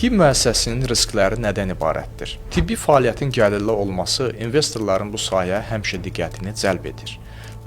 Tibb müəssisəsinin riskləri nədən ibarətdir? Tibbi fəaliyyətin gəlirli olması investorların bu sahəyə həmişə diqqətini cəlb edir.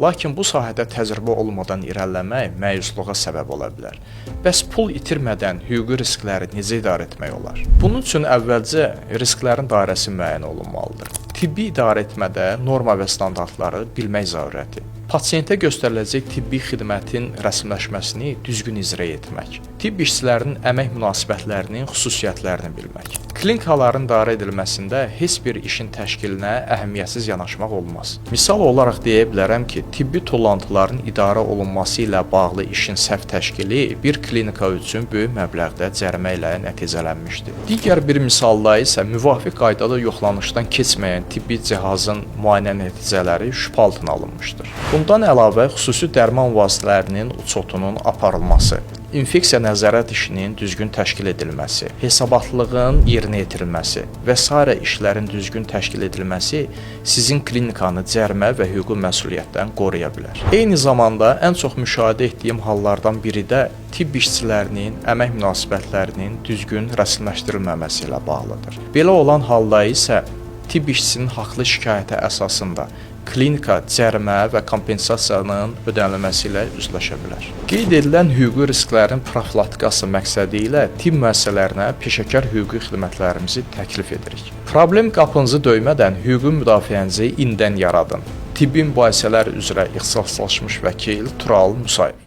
Lakin bu sahədə təcrübə olmadan irəliləmək məyusluğa səbəb ola bilər. Bəs pul itirmədən hüquqi riskləri necə idarə etmək olar? Bunun üçün əvvəlcə risklərin dairəsi müəyyən olunmalıdır. Tibbi idarə etmədə norma və standartları bilmək zəruriyyəti. Pasiyentə göstəriləcək tibbi xidmətin rəsmiləşməsini düzgün icra etmək. Tibb işçilərinin əmək münasibətlərinin xüsusiyyətlərini bilmək. Klinikaların idarə edilməsində heç bir işin təşkilinə əhəmiyyətsiz yanaşmaq olmaz. Misal olaraq deyə bilərəm ki, tibbi tullantıların idarə olunması ilə bağlı işin səhv təşkili bir klinika üçün böyük məbləğdə cərimə ilə nəticələnmişdir. Digər bir misalda isə müvafiq qaydada yoxlanışdan keçməyən tibbi cihazın müayinə nəticələri şübhə altına alınmışdır. Bundan əlavə xüsusi dərman vasitələrinin uçotunun aparılması, infeksiya nəzarət işinin düzgün təşkil edilməsi, hesabatlığın yerinə yetirilməsi və sairə işlərin düzgün təşkil edilməsi sizin klinikanı cərimə və hüquqi məsuliyyətdən qoruya bilər. Eyni zamanda ən çox müşahidə etdiyim hallardan biri də tibb işçilərinin əmək münasibətlərinin düzgün rəsmiləşdirilməməsi ilə bağlıdır. Belə olan halda isə tibb işçisinin haqlı şikayəti əsasında klinika cərimə və kompensasiyanın ödənilməsi ilə üzləşə bilər. Qeyd edilən hüquqi risklərin profilaktikası məqsədi ilə tibb müəssisələrinə peşəkar hüquqi xidmətlərimizi təklif edirik. Problem qapınızı döymədən hüquqi müdafiənizi indidən yaradın. Tibbi mübahisələr üzrə ixtisaslaşmış vəkil Tural Musayev.